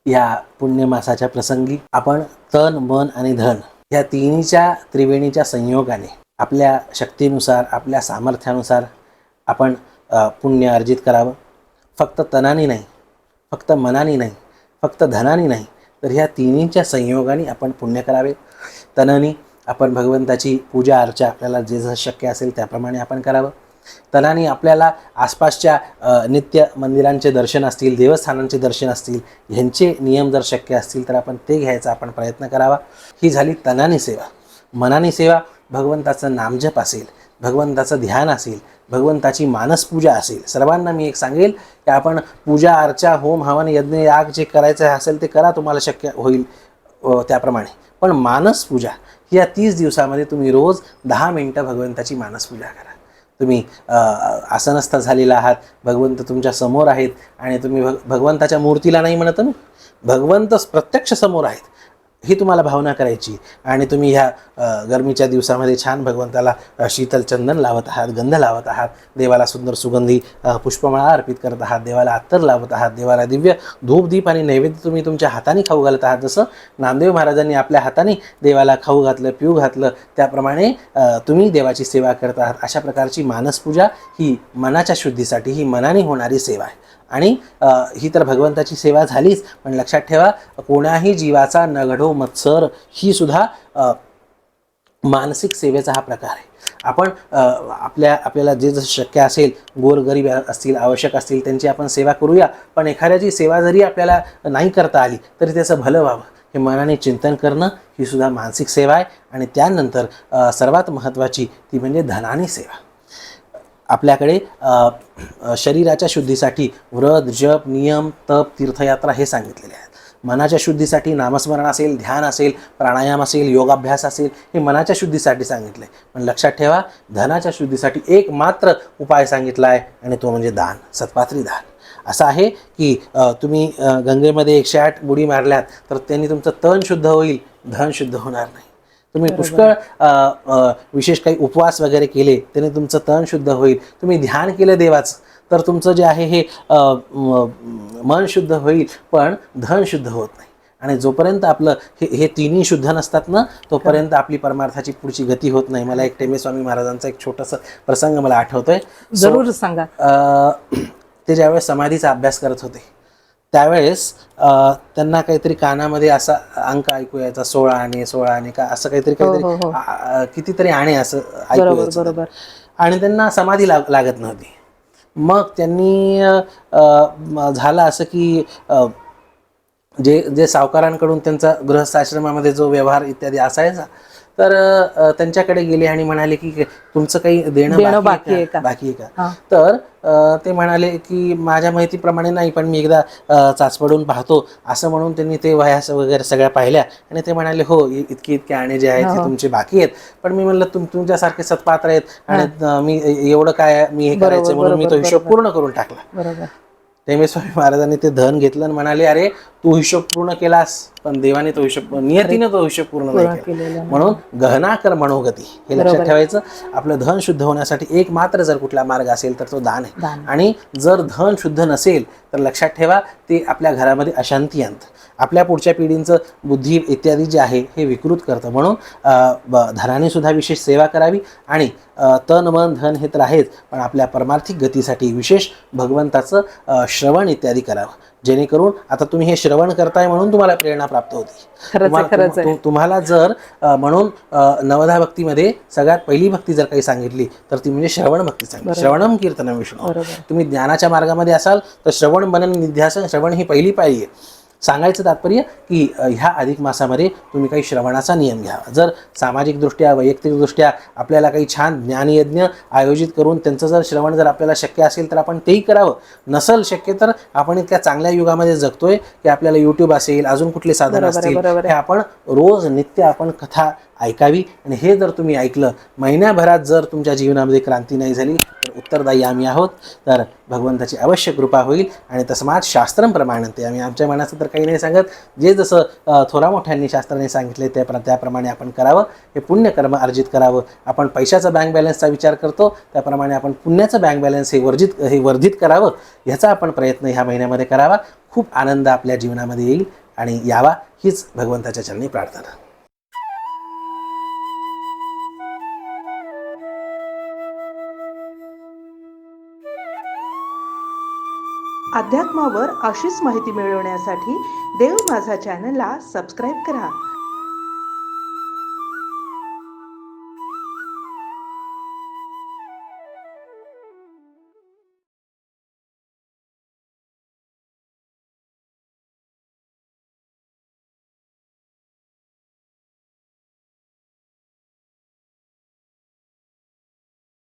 या पुण्यमासाच्या प्रसंगी आपण तन मन आणि धन या तिन्हीच्या त्रिवेणीच्या संयोगाने आपल्या शक्तीनुसार आपल्या सामर्थ्यानुसार आपण पुण्य अर्जित करावं. फक्त तनाने नाही, फक्त मनाने नाही, फक्त धनाने नाही, तर ह्या तिन्हीच्या संयोगाने आपण पुण्य करावे. तनाने आपण भगवंताची पूजा अर्चा आपल्याला जे जसं शक्य असेल त्याप्रमाणे आपण करावं. तनाने आपल्याला आसपासच्या नित्य मंदिरांचे दर्शन असतील, देवस्थानांचे दर्शन असतील, ह्यांचे नियम जर शक्य असतील तर आपण ते घ्यायचा आपण प्रयत्न करावा. ही झाली तनाने सेवा. मनाने सेवा भगवंताचं नामजप असेल, भगवंताचं ध्यान असेल, भगवंताची मानसपूजा असेल. सर्वांना मी एक सांगेल की आपण पूजा अर्चा होम हवन यज्ञ याग जे करायचं असेल ते करा, तुम्हाला शक्य होईल त्याप्रमाणे. पण मानसपूजा या 30 दिवसामध्ये तुम्ही रोज 10 मिनिटं भगवंताची मानसपूजा करा. तुम्ही आसनस्थ झालेला आहात, भगवंत तुमच्या समोर आहेत आणि तुम्ही भगवंताच्या मूर्तीला नाही म्हणत, भगवंत प्रत्यक्ष समोर आहेत ही तुम्हाला भावना करायची. आणि तुम्ही ह्या गरमीच्या दिवसामध्ये छान भगवंताला शीतल चंदन लावत आहात, गंध लावत आहात, देवाला सुंदर सुगंधी पुष्पमाळा अर्पित करत आहात, देवाला अत्तर लावत आहात, देवाला दिव्य धूप दीप आणि नैवेद्य तुम्ही तुमच्या हाताने खाऊ घालत आहात. जसं नामदेव महाराजांनी आपल्या हाताने देवाला खाऊ घातलं, पिऊ घातलं, त्याप्रमाणे तुम्ही देवाची सेवा करत आहात. अशा प्रकारची मानसपूजा ही मनाच्या शुद्धीसाठी, ही मनाने होणारी सेवा आहे. आणि ही तर भगवंताची सेवा झालीच, पण लक्षात ठेवा कोणाही जीवाचा नघडो मत्सर ही सुद्धा मानसिक सेवेचा हा प्रकार आहे. आपण आपल्याला जे जसं शक्य असेल, गोरगरीब असतील, आवश्यक असतील, त्यांची आपण सेवा करूया. पण एखाद्याची सेवा जरी आपल्याला नाही करता आली तरी त्याचं भलं व्हावं हे मनाने चिंतन करणं ही सुद्धा मानसिक सेवा आहे. आणि त्यानंतर सर्वात महत्त्वाची ती म्हणजे धनानी सेवा. आपल्याकडे शरीराच्या शुद्धीसाठी व्रत जप नियम तप तीर्थयात्रा हे सांगितलेले आहेत. मनाच्या शुद्धीसाठी नामस्मरण असेल, ध्यान असेल, प्राणायाम असेल, योगाभ्यास असेल, हे मनाच्या शुद्धीसाठी सांगितले. पण लक्षात ठेवा धनाच्या शुद्धीसाठी एक मात्र उपाय सांगितला आहे आणि तो म्हणजे दान, सत्पात्री दान. असं आहे की तुम्ही गंगेमध्ये 108 बुडी मारल्यात तर त्यांनी तुमचं तन शुद्ध होईल, धन शुद्ध होणार नाही. तुम्ही पुष्कळ विशेष काही उपवास वगैरे केले त्याने तुमचं तन शुद्ध होईल. तुम्ही ध्यान केलं देवाचं तर तुमचं जे आहे हे मन शुद्ध होईल, पण धन शुद्ध होत नाही. आणि जोपर्यंत आपलं हे तिन्ही शुद्ध नसतात ना तोपर्यंत आपली परमार्थाची पुढची गती होत नाही. मला एक टेमेस्वामी महाराजांचा एक छोटासा प्रसंग मला आठवतोय. जरूर सांगा. ते ज्यावेळेस समाधीचा अभ्यास करत होते त्यावेळेस त्यांना काहीतरी कानामध्ये असा अंक ऐकू यायचा, 16 आणे 16 आणे का असं काहीतरी कितीतरी आणे असं ऐकू यायचं. आणि त्यांना समाधी लागत नव्हती. मग त्यांनी झालं असं की जे सावकारांकडून त्यांचा गृहस्थाश्रमामध्ये जो व्यवहार इत्यादी असायचा तर त्यांच्याकडे गेले आणि म्हणाले की तुमचं काही देणं बाकी आहे का. तर ते म्हणाले की माझ्या माहितीप्रमाणे नाही, पण मी एकदा चाचपडून पाहतो असं म्हणून त्यांनी ते वह्या वगैरे सगळ्या पाहिल्या आणि ते म्हणाले हो इतके आणे जे आहेत ते तुमचे बाकी आहेत. पण मी म्हणलं तुमच्यासारखे सत्पात्र आहेत आणि मी एवढं काय मी हे करायचं म्हणून मी तो हिशोब पूर्ण करून टाकला. टेमेस्वामी महाराजांनी ते धन घेतलं आणि म्हणाले अरे तू हिशोब पूर्ण केलास पण देवाने तो हिशोब नियतीने तो हिशोब पूर्ण नाही केला. म्हणून गहना कर मनोगती हे लक्षात ठेवायचं. आपलं धन शुद्ध होण्यासाठी एक मात्र जर कुठला मार्ग असेल तर तो दान आहे. आणि जर धन शुद्ध नसेल तर लक्षात ठेवा ते आपल्या घरामध्ये अशांती आणतं, आपल्या पुढच्या पिढींचं बुद्धी इत्यादी जे आहे हे विकृत करतं. म्हणून धनाने सुद्धा विशेष सेवा करावी आणि तन मन धन हे तर आहेच, पण आपल्या परमार्थिक गतीसाठी विशेष भगवंताचं श्रवण इत्यादी करावं, जेणेकरून आता तुम्ही हे श्रवण करताय म्हणून तुम्हाला प्रेरणा प्राप्त होती. तुम्हाला जर म्हणून नवधा भक्तीमध्ये सगळ्यात पहिली भक्ती जर काही सांगितली तर ती म्हणजे श्रवण भक्ती सांगितली. श्रवणम कीर्तनम विष्णू. तुम्ही ज्ञानाच्या मार्गामध्ये असाल तर श्रवण मनन निध्यासन श्रवण ही पहिली पायरी आहे. सांगायचं तात्पर्य की ह्या अधिक मासामध्ये तुम्ही काही श्रवणाचा नियम घ्यावा. जर सामाजिकदृष्ट्या वैयक्तिकदृष्ट्या आपल्याला काही छान ज्ञानयज्ञ आयोजित करून त्यांचं जर श्रवण जर आपल्याला शक्य असेल तर आपण तेही करावं. नसल शक्य तर आपण इतक्या चांगल्या युगामध्ये जगतोय की आपल्याला यूट्यूब असेल अजून कुठले साधन असतील हे आपण रोज नित्य आपण कथा ऐकावी. आणि हे जर तुम्ही ऐकलं महिन्याभरात जर तुमच्या जीवनामध्ये क्रांती नाही झाली तर उत्तरदायी आम्ही आहोत. तर भगवंताची अवश्य कृपा होईल. आणि तस्मात शास्त्रम प्रमाणते आम्ही आमच्या मनाचं तर काही नाही सांगत, जे जसं थोरा मोठ्यांनी शास्त्राने सांगितले त्याप्रमाणे आपण करावं. हे पुण्यकर्म अर्जित करावं. आपण पैशाचा बँक बॅलन्सचा विचार करतो त्याप्रमाणे आपण पुण्याचं बँक बॅलन्स हे वर्धित करावं. ह्याचा आपण प्रयत्न ह्या महिन्यामध्ये करावा. खूप आनंद आपल्या जीवनामध्ये येईल आणि यावा हीच भगवंताच्या चरणी प्रार्थना. अध्यात्मावर अशीच माहिती मिळवण्यासाठी देव माझा चॅनलला सबस्क्राईब करा